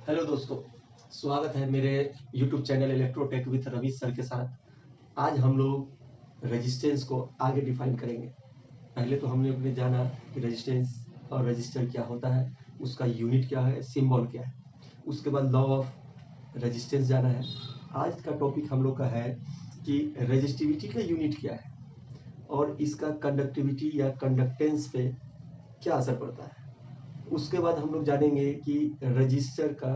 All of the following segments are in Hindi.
हेलो दोस्तों, स्वागत है मेरे YouTube channel Electrotech with Ravi sir के साथ। आज हम लोग रेजिस्टेंस को आगे डिफाइन करेंगे। पहले तो हमने अपने जाना कि रेजिस्टेंस और रजिस्टर क्या होता है, उसका यूनिट क्या है, सिंबल क्या है। उसके बाद लॉ ऑफ रेजिस्टेंस जाना है। आज का टॉपिक हम लोग का है कि रेजिस्टिविटी का यूनिट क्या है और इसका कंडक्टिविटी या कंडक्टेंस पे क्या असर पड़ता है। उसके बाद हम लोग जानेंगे कि रजिस्टर का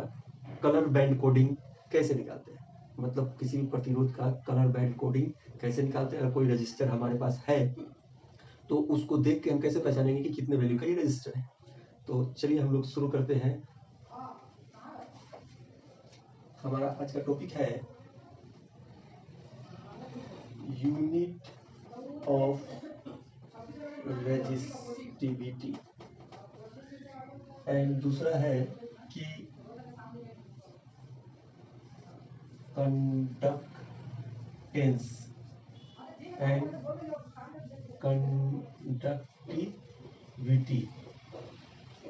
कलर बैंड कोडिंग कैसे निकालते हैं, मतलब किसी भी प्रतिरोध का कलर बैंड कोडिंग कैसे निकालते हैं। अगर कोई रजिस्टर हमारे पास है तो उसको देख के हम कैसे पहचानेंगे कि कितने वैल्यू का ये रजिस्टर है। तो चलिए हम लोग शुरू करते हैं। हमारा आज का टॉपिक है यूनिट ऑफ रेजिस्टिविटी एंड दूसरा है कि कंडक्टेंस एंड कंडक्टिविटी।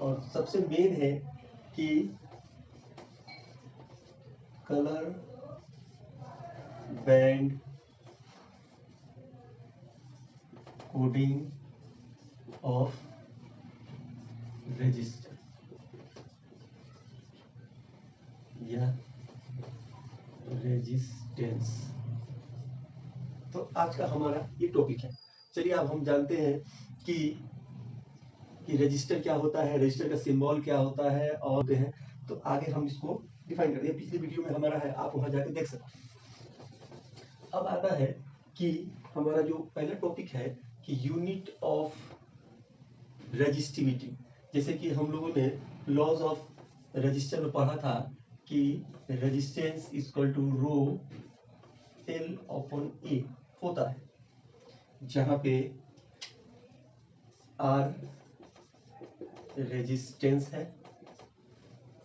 और सबसे मेन है कि colour band coding of register या रेजिस्टेंस। तो आज का हमारा ये टॉपिक है। चलिए अब हम जानते हैं कि रजिस्टर क्या होता है, रजिस्टर का सिंबल क्या होता है और हैं। तो आगे हम इसको डिफाइन करते हैं। पिछले वीडियो में हमारा है, आप वहां जाके देख सकते हैं। अब आता है कि हमारा जो पहला टॉपिक है कि यूनिट ऑफ रेजिस्टिविटी। जैसे कि हम लोगों ने लॉज ऑफ रजिस्टर में पढ़ा था कि resistance equal to rho L upon A होता है, जहां पे आर रेजिस्टेंस है,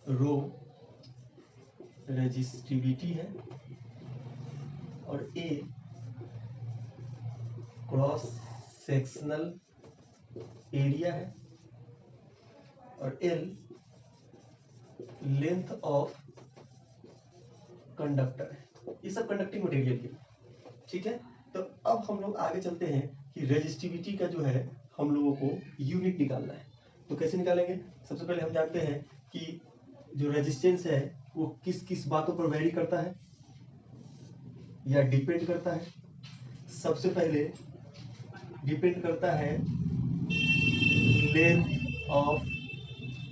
रो रेजिस्टिविटी है और ए क्रॉस सेक्शनल एरिया है और एल लेंथ ऑफ कंडक्टर है। ये सब कंडक्टिंग मटेरियल के, ठीक है। तो अब हम लोग आगे चलते हैं कि रेजिस्टिविटी का जो है हम लोगों को यूनिट निकालना है। तो कैसे निकालेंगे? सबसे पहले हम जानते हैं कि जो रेजिस्टेंस है वो किस किस बातों पर वेरी करता है या डिपेंड करता है। सबसे पहले डिपेंड करता है लेंथ ऑफ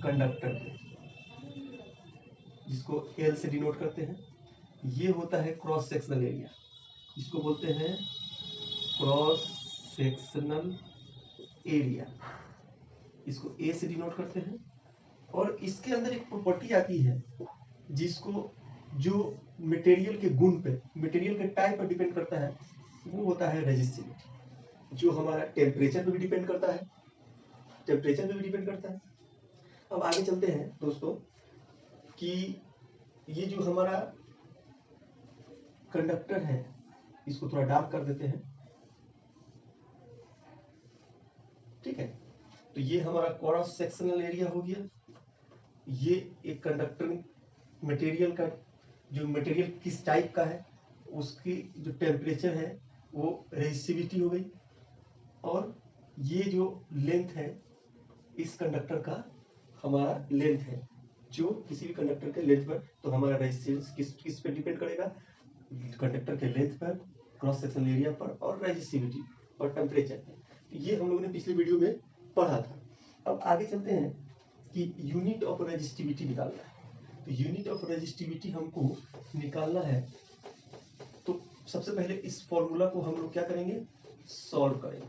कंडक्टर पे, जिसको एल से डिनोट करते हैं। ये होता है क्रॉस सेक्शनल एरिया, इसको बोलते हैं क्रॉस सेक्शनल एरिया, इसको ए से डिनोट करते हैं। और इसके अंदर एक प्रॉपर्टी आती है जिसको जो मटेरियल के गुण पे, मटेरियल के टाइप पर डिपेंड करता है, वो होता है रेजिस्टिविटी, जो हमारा टेम्परेचर पे भी डिपेंड करता है, टेम्परेचर पे भी डिपेंड करता है। अब आगे चलते हैं दोस्तों कि ये जो हमारा कंडक्टर है, इसको थोड़ा डार्क कर देते हैं, ठीक है। तो ये हमारा क्रॉस सेक्शनल एरिया हो गया। ये एक कंडक्टर मटेरियल का, जो मटेरियल किस टाइप का है उसकी जो टेम्परेचर है वो रेजिस्टिविटी हो गई। और ये जो लेंथ है इस कंडक्टर का, हमारा लेंथ है, जो किसी भी कंडक्टर के लेंथ पर, तो हमारा रेजिस्टेंस किस पे डिपेंड करेगा? कंडक्टर के लेंथ पर, क्रॉस सेक्शनल एरिया पर और रेजिस्टिविटी और टेम्परेचर पे। तो ये हम लोगों ने पिछले वीडियो में पढ़ा था। अब आगे चलते हैं कि यूनिट ऑफ रेजिस्टिविटी निकालना है। तो यूनिट ऑफ रेजिस्टिविटी हमको निकालना है, तो सबसे पहले इस फॉर्मूला को हम लोग क्या करेंगे? सॉल्व करेंगे।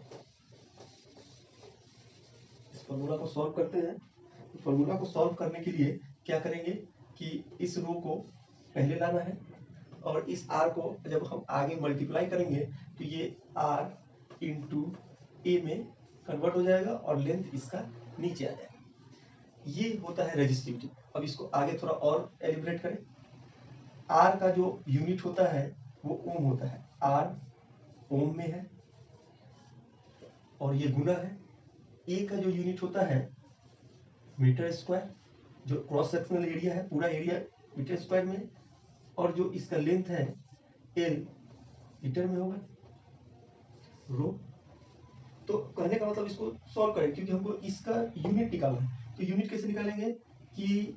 इस फॉर्मूला को सॉल्व करते हैं। फॉर्मूला को सॉल्व करने के लिए क्या करेंगे कि इस रो को पहले लाना है और इस r को जब हम आगे मल्टीप्लाई करेंगे तो ये r इंटू ए में कन्वर्ट हो जाएगा और लेंथ इसका नीचे आ जाएगा। ये होता है रेजिस्टिविटी। अब इसको आगे थोड़ा और एलिब्रेट करें। r का जो यूनिट होता है वो ओम होता है, r ओम में है और ये गुना है। ए का जो यूनिट होता है मीटर स्क्वायर जो क्रॉस सेक्शनल एरिया है पूरा एरिया मीटर स्क्वायर में, और जो इसका लेंथ है एल मीटर में होगा रो। तो कहने का मतलब इसको सॉल्व करें क्योंकि हमको इसका यूनिट निकालना है। तो यूनिट कैसे निकालेंगे कि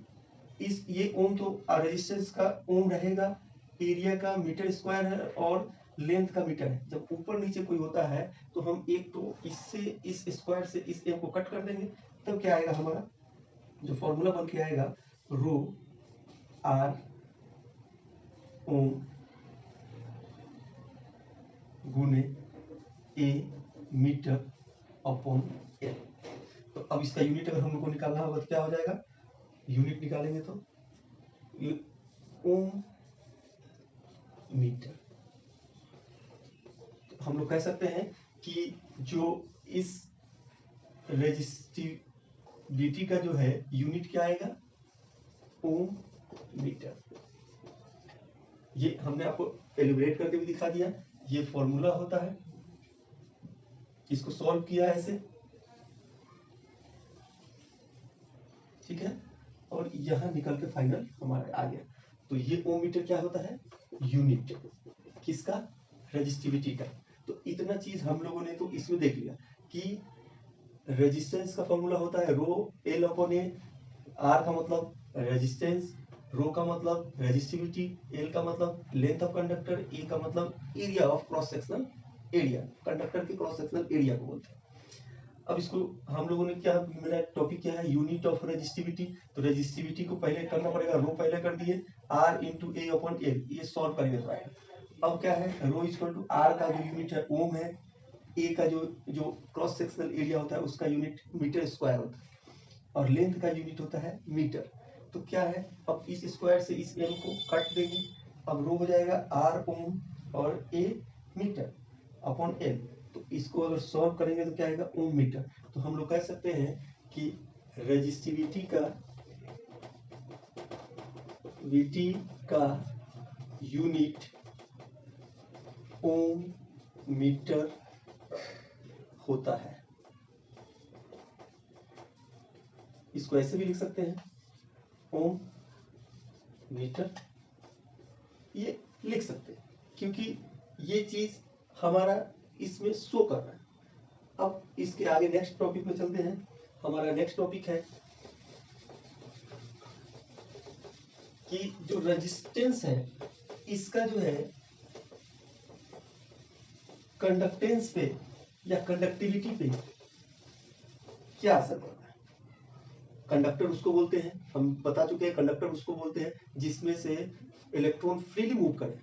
इस ये ओम तो रेजिस्टेंस का ओम रहेगा, एरिया का मीटर स्क्वायर है और लेंथ का मीटर है। जब ऊपर नीचे कोई होता है तो हम एक तो इससे इस स्क्वायर से इस एम को कट कर देंगे, तब क्या आएगा हमारा जो फॉर्मूला बन के आएगा रो आर ओम गुने ए मीटर अपॉन एल। तो अब इसका यूनिट अगर हम लोग को निकालना होगा तो क्या हो जाएगा, यूनिट निकालेंगे तो ओम मीटर। तो हम लोग कह सकते हैं कि जो इस रेजिस्टिविटी का जो है यूनिट क्या आएगा ओम मीटर। ये हमने आपको एलिब्रेट करके भी दिखा दिया, ये फॉर्मूला होता है, इसको सॉल्व किया ऐसे, ठीक है, और यहां निकल के फाइनल हमारा आ गया। तो ये ओम मीटर क्या होता है, यूनिट किसका, रेजिस्टिविटी का। तो इतना चीज हम लोगों ने तो इसमें देख लिया कि रेजिस्टेंस का फॉर्मूला होता है rho L upon A, R का मतलब रेजिस्टेंस, रो का मतलब रेजिस्टिविटी, एल का मतलब लेंथ ऑफ कंडक्टर, ए का मतलब area of cross sectional area, conductor के क्रॉस सेक्शनल एरिया को बोलते हैं। अब इसको हम लोगों ने क्या, मेरा टॉपिक क्या है, यूनिट ऑफ रेजिस्टिविटी। तो रेजिस्टिविटी को पहले करना पड़ेगा, रो पहले कर दिए, R into A upon L, ये सॉल्व करेंगे तो आएगा। अब क्या है, रो इक्वल टू आर का जो यूनिट है ओम है, ए का जो क्रॉस सेक्शनल एरिया होता है उसका यूनिट मीटर स्क्वायर होता है, और लेंथ का यूनिट होता है मीटर। तो क्या है, अब इस स्क्वायर से इस एम को काट देंगे, अब रो हो जाएगा आर ओम और ए मीटर अपॉन एल। तो इसको अगर सॉल्व करेंगे तो क्या आएगा ओम मीटर। तो हम लोग कह सकते हैं कि रेजिस्टिविटी का यूनिट ओम मीटर होता है। इसको ऐसे भी लिख सकते हैं ओम मीटर, ये लिख सकते हैं क्योंकि ये चीज हमारा इसमें शो कर रहा है। अब इसके आगे नेक्स्ट टॉपिक में चलते हैं। हमारा नेक्स्ट टॉपिक है कि जो रेजिस्टेंस है इसका जो है कंडक्टेंस पे या कंडक्टिविटी पे क्या असर पड़ता है। कंडक्टर उसको बोलते हैं, हम बता चुके हैं, कंडक्टर उसको बोलते हैं जिसमें से इलेक्ट्रॉन फ्रीली मूव करे।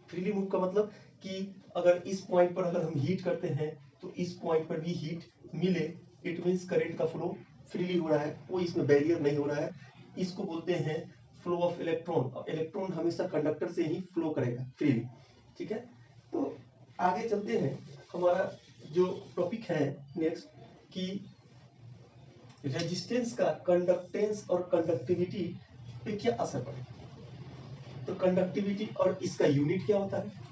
फ्रीली मूव का मतलब कि अगर इस पॉइंट पर अगर हम हीट करते हैं तो इस पॉइंट पर भी हीट मिले, इट मींस करंट का फ्लो फ्रीली हो रहा है, कोई इसमें बैरियर नहीं हो रहा है। इसको बोलते हैं फ्लो ऑफ इलेक्ट्रॉन। इलेक्ट्रॉन हमेशा कंडक्टर से ही फ्लो करेगा फ्रीली, ठीक है। तो आगे चलते हैं, हमारा जो टॉपिक है नेक्स्ट कि रेजिस्टेंस का कंडक्टेंस और कंडक्टिविटी पे क्या असर पड़ेगा। तो कंडक्टिविटी और इसका यूनिट क्या होता है।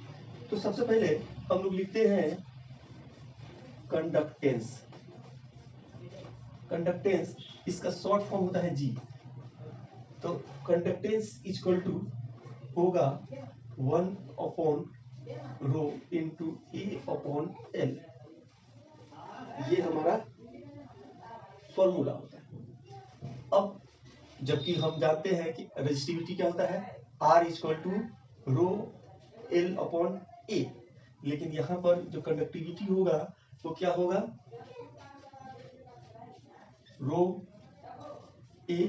तो सबसे पहले हम लोग लिखते हैं कंडक्टेंस। कंडक्टेंस इसका शॉर्ट फॉर्म होता है जी। तो कंडक्टेंस इक्वल टू होगा 1 upon rho into A upon L, ये हमारा फॉर्मूला होता है। अब जबकि हम जानते हैं कि रेजिस्टिविटी क्या होता है, R equal to rho L upon A, लेकिन यहां पर जो कंडक्टिविटी होगा वो क्या होगा, रो ए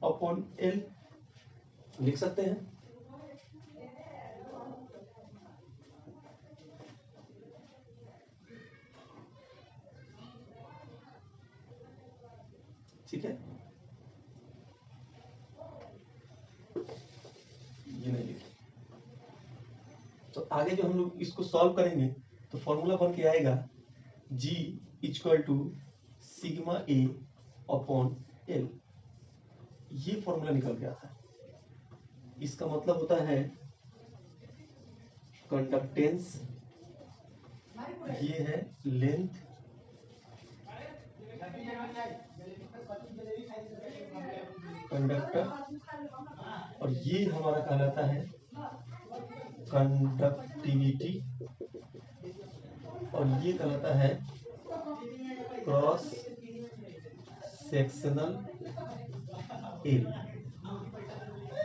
अपॉन एल लिख सकते हैं। ठीक है, ये नहीं लिखे। तो आगे जो हम लोग इसको सॉल्व करेंगे तो फॉर्मूला बन के आएगा G equal to sigma A upon L, ये फॉर्मूला निकल के आता है। इसका मतलब होता है कंडक्टेंस, ये है लेंथ कंडक्टर, और ये हमारा कहलाता है कंडक्टिविटी, और ये कहलाता है क्रॉस सेक्शनल एरिया।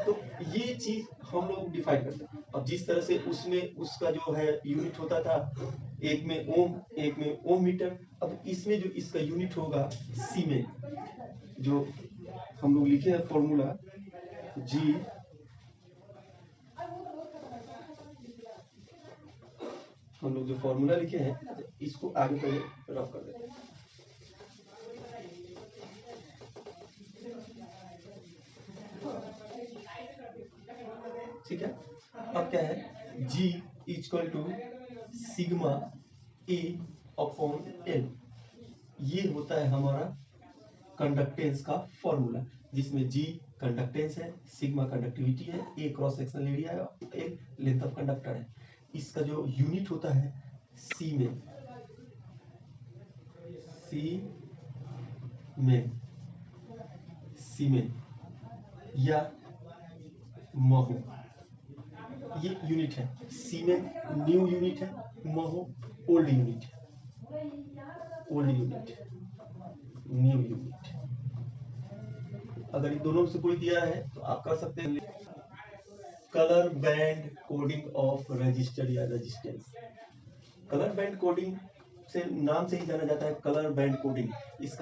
तो ये चीज हम लोग डिफाइन करते हैं। अब जिस तरह से उसमें उसका जो है यूनिट होता था, एक में ओम, एक में ओम मीटर, अब इसमें जो इसका यूनिट होगा सीमेन, जो हम लोग लिखे हैं फॉर्मूला जी, हम लोग जो फॉर्मूला लिखे हैं इसको आगे पहले रफ कर देते हैं। ठीक है, अब क्या है, G equal to sigma E upon L, ये होता है हमारा कंडक्टेंस का फॉर्मूला, जिसमें G कंडक्टेंस है, सिग्मा कंडक्टिविटी है, A क्रॉस सेक्शनल एरिया है, L लेंथ ऑफ कंडक्टर है। इसका जो यूनिट होता है सीमेन, सीमेन या महो, ये यूनिट है। सीमेन न्यू यूनिट है, महो ओल्ड यूनिट है, ओल्ड यूनिट, न्यू यूनिट। अगर इन दोनों में से कोई दिया है तो आप कर सकते हैं colour band coding of register या रेजिस्टेंस। कलर बैंड कोडिंग से नाम से ही जाना जाता है कलर बैंड कोडिंग। इसका